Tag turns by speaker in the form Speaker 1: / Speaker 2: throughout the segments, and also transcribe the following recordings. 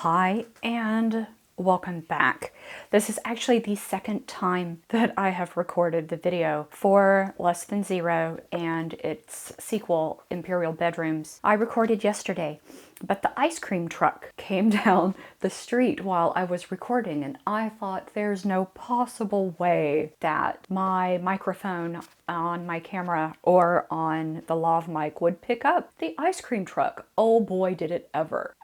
Speaker 1: Hi and welcome back. This is actually the second time that I have recorded the video for Less Than Zero and its sequel, Imperial Bedrooms. I recorded yesterday, but the ice cream truck came down the street while I was recording, and I thought there's no possible way that my microphone on my camera or on the lav mic would pick up the ice cream truck. Oh boy, did it ever.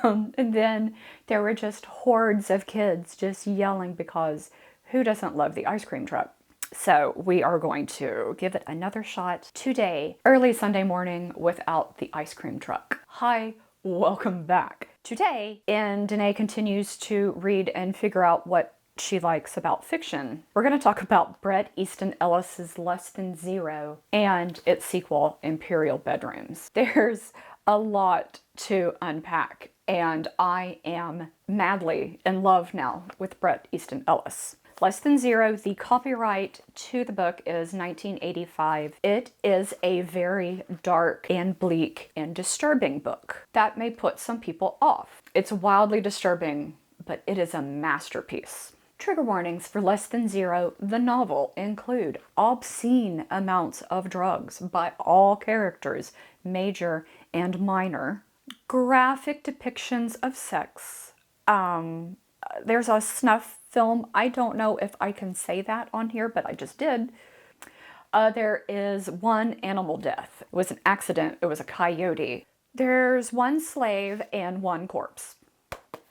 Speaker 1: And then there were just hordes of kids just yelling because who doesn't love the ice cream truck? So we are going to give it another shot today, early Sunday morning, without the ice cream truck. Hi, welcome back. Today, and Danae continues to read and figure out what she likes about fiction. We're going to talk about Bret Easton Ellis's Less Than Zero and its sequel, Imperial Bedrooms. There's a lot to unpack, and I am madly in love now with Bret Easton Ellis. Less Than Zero, the copyright to the book is 1985. It is a very dark and bleak and disturbing book that may put some people off. It's wildly disturbing, but it is a masterpiece. Trigger warnings for Less Than Zero, the novel, include obscene amounts of drugs by all characters, major and minor, graphic depictions of sex. There's a snuff film. I don't know if I can say that on here, but I just did. There is one animal death. It was an accident. It was a coyote. There's one slave and one corpse.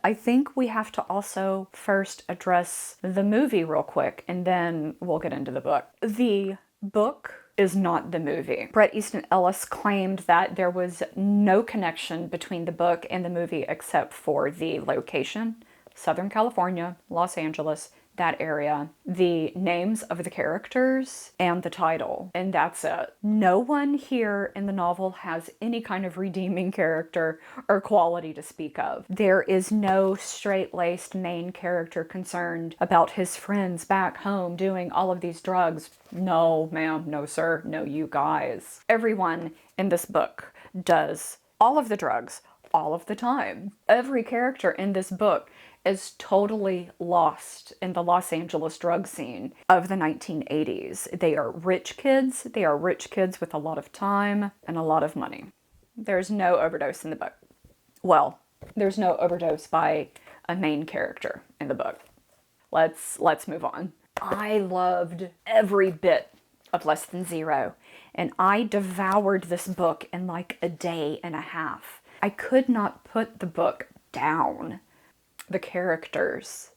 Speaker 1: I think we have to also first address the movie real quick, and then we'll get into the book. The book is not the movie. Bret Easton Ellis claimed that there was no connection between the book and the movie except for the location, Southern California, Los Angeles, that area, the names of the characters, and the title, and that's it. No one here in the novel has any kind of redeeming character or quality to speak of. There is no straight-laced main character concerned about his friends back home doing all of these drugs. No, ma'am, no, sir, no, you guys. Everyone in this book does all of the drugs all of the time. Every character in this book is totally lost in the Los Angeles drug scene of the 1980s. They are rich kids. They are rich kids with a lot of time and a lot of money. There's no overdose in the book. Well, there's no overdose by a main character in the book. Let's move on. I loved every bit of Less Than Zero, and I devoured this book in like a day and a half. I could not put the book down. The characters.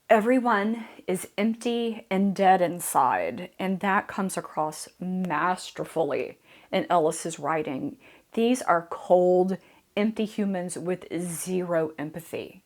Speaker 1: Everyone is empty and dead inside, and that comes across masterfully in Ellis's writing. These are cold, empty humans with zero empathy.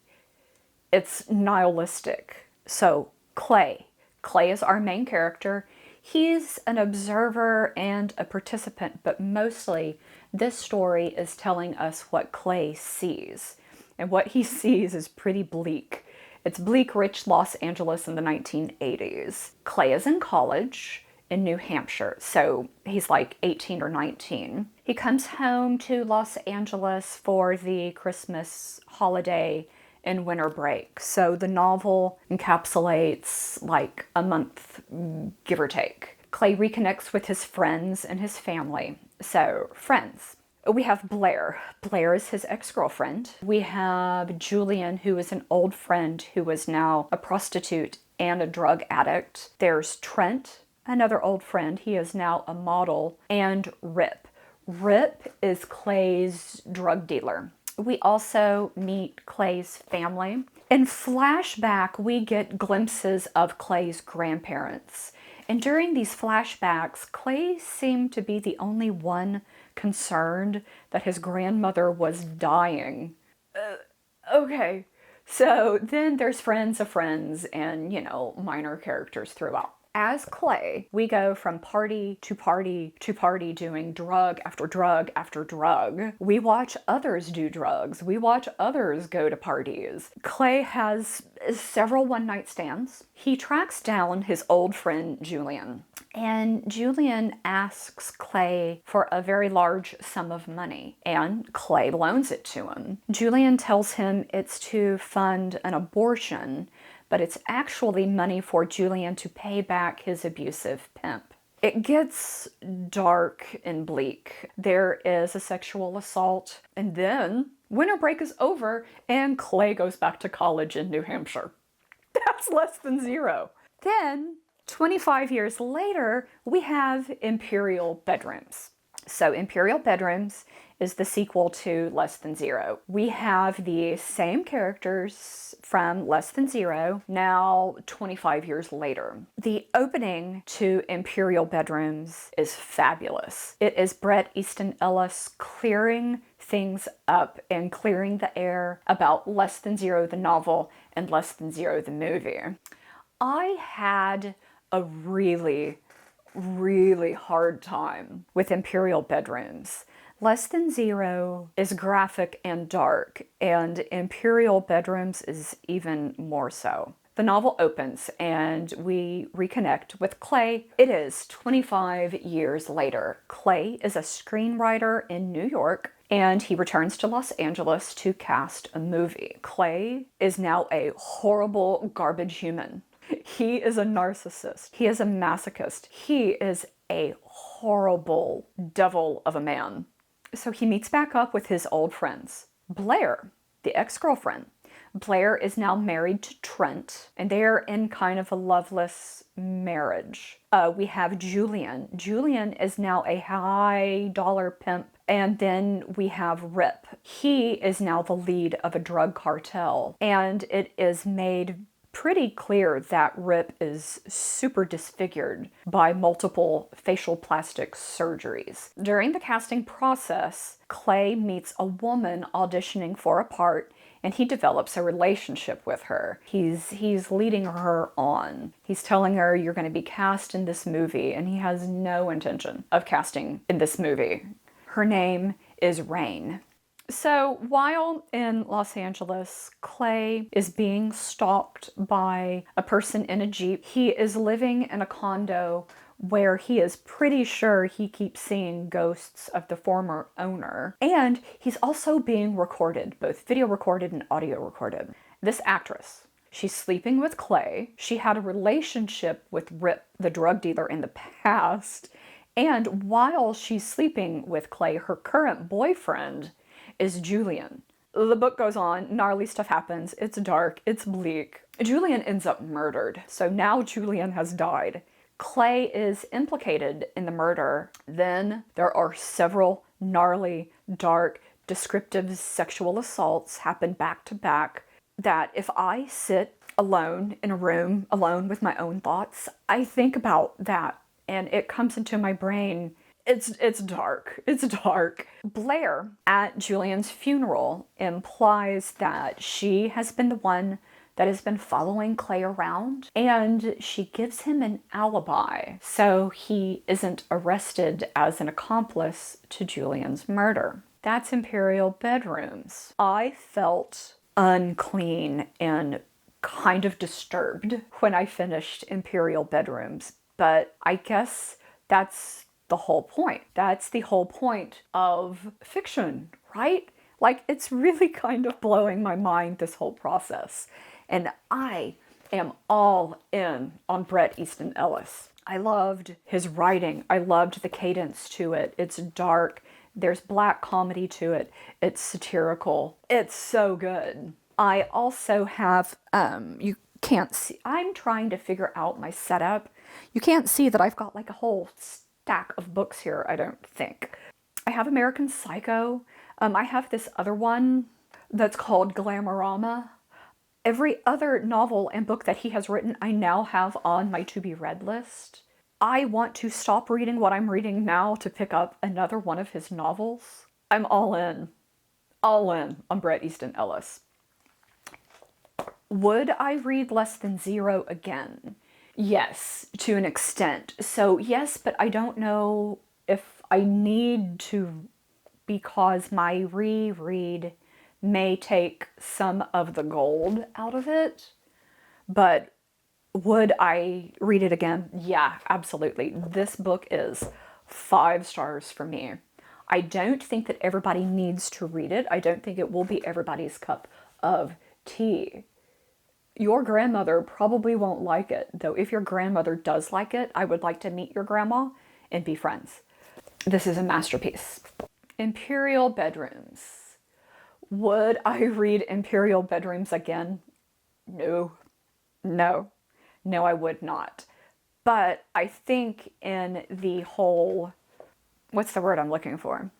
Speaker 1: It's nihilistic. So, Clay. Clay is our main character. He's an observer and a participant, but mostly this story is telling us what Clay sees. And what he sees is pretty bleak. It's bleak, rich Los Angeles in the 1980s. Clay is in college in New Hampshire, so he's like 18 or 19. He comes home to Los Angeles for the Christmas holiday and winter break. So the novel encapsulates like a month, give or take. Clay reconnects with his friends and his family. So, friends. We have Blair. Blair is his ex-girlfriend. We have Julian, who is an old friend who is now a prostitute and a drug addict. There's Trent, another old friend. He is now a model. And Rip. Rip is Clay's drug dealer. We also meet Clay's family. In flashback, we get glimpses of Clay's grandparents. And during these flashbacks, Clay seemed to be the only one concerned that his grandmother was dying. Okay. So then there's friends of friends and, minor characters throughout. As Clay, we go from party to party to party doing drug after drug after drug. We watch others do drugs. We watch others go to parties. Clay has several one-night stands. He tracks down his old friend Julian, and Julian asks Clay for a very large sum of money, and Clay loans it to him. Julian tells him it's to fund an abortion, but it's actually money for Julian to pay back his abusive pimp. It gets dark and bleak. There is a sexual assault, and then winter break is over and Clay goes back to college in New Hampshire. That's Less Than Zero. Then, 25 years later, we have Imperial Bedrooms. So Imperial Bedrooms is the sequel to Less Than Zero. We have the same characters from Less Than Zero, now 25 years later. The opening to Imperial Bedrooms is fabulous. It is Bret Easton Ellis clearing things up and clearing the air about Less Than Zero, the novel, and Less Than Zero, the movie. I had a really hard time with Imperial Bedrooms. Less Than Zero is graphic and dark, and Imperial Bedrooms is even more so. The novel opens and we reconnect with Clay. It is 25 years later. Clay is a screenwriter in New York, and he returns to Los Angeles to cast a movie. Clay is now a horrible garbage human. He is a narcissist. He is a masochist. He is a horrible devil of a man. So he meets back up with his old friends. Blair, the ex-girlfriend. Blair is now married to Trent, and they are in kind of a loveless marriage. We have Julian. Julian is now a high-dollar pimp. And then we have Rip. He is now the lead of a drug cartel, and it is made pretty clear that Rip is super disfigured by multiple facial plastic surgeries. During the casting process, Clay meets a woman auditioning for a part, and he develops a relationship with her. He's leading her on. He's telling her, you're going to be cast in this movie, and he has no intention of casting in this movie. Her name is Rain. So while in Los Angeles, Clay is being stalked by a person in a Jeep. He is living in a condo where he is pretty sure he keeps seeing ghosts of the former owner. And he's also being recorded, both video recorded and audio recorded. This actress, she's sleeping with Clay. She had a relationship with Rip, the drug dealer, in the past. And while she's sleeping with Clay, her current boyfriend is Julian. The book goes on, gnarly stuff happens, it's dark, it's bleak. Julian ends up murdered, so now Julian has died. Clay is implicated in the murder. Then there are several gnarly, dark, descriptive sexual assaults happen back to back that if I sit alone in a room, alone with my own thoughts, I think about that and it comes into my brain. It's dark. It's dark. Blair at Julian's funeral implies that she has been the one that has been following Clay around, and she gives him an alibi so he isn't arrested as an accomplice to Julian's murder. That's Imperial Bedrooms. I felt unclean and kind of disturbed when I finished Imperial Bedrooms, but I guess that's the whole point. That's the whole point of fiction, right? Like, it's really kind of blowing my mind, this whole process. And I am all in on Bret Easton Ellis. I loved his writing. I loved the cadence to it. It's dark. There's black comedy to it. It's satirical. It's so good. I also have, you can't see, I'm trying to figure out my setup. You can't see that I've got like a whole stack of books here, I don't think. I have American Psycho. I have this other one that's called Glamorama. Every other novel and book that he has written, I now have on my to-be-read list. I want to stop reading what I'm reading now to pick up another one of his novels. I'm all in on Bret Easton Ellis. Would I read Less Than Zero again? Yes, to an extent. So yes, but I don't know if I need to, because my reread may take some of the gold out of it. But would I read it again? Yeah, absolutely. This book is 5 stars for me. I don't think that everybody needs to read it. I don't think it will be everybody's cup of tea. Your grandmother probably won't like it, though if your grandmother does like it, I would like to meet your grandma and be friends. This is a masterpiece. Imperial Bedrooms. Would I read Imperial Bedrooms again? No. No. No, I would not. But I think in the whole, what's the word I'm looking for?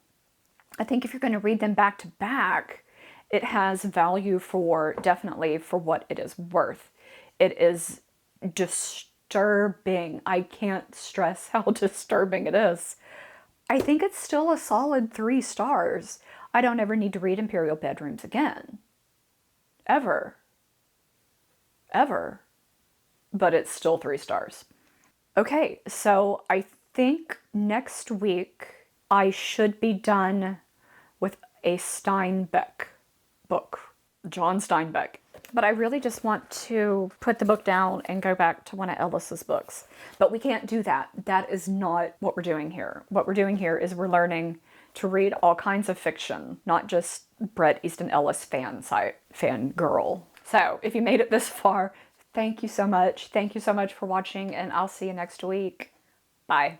Speaker 1: I think if you're going to read them back to back, it has value for, definitely for what it is worth. It is disturbing. I can't stress how disturbing it is. I think it's still a solid 3 stars. I don't ever need to read Imperial Bedrooms again. Ever. Ever. But it's still 3 stars. Okay, so I think next week I should be done with a Steinbeck book, John Steinbeck. But I really just want to put the book down and go back to one of Ellis's books. But we can't do that. That is not what we're doing here. What we're doing here is we're learning to read all kinds of fiction, not just Bret Easton Ellis fangirl. So if you made it this far, thank you so much. Thank you so much for watching, and I'll see you next week. Bye.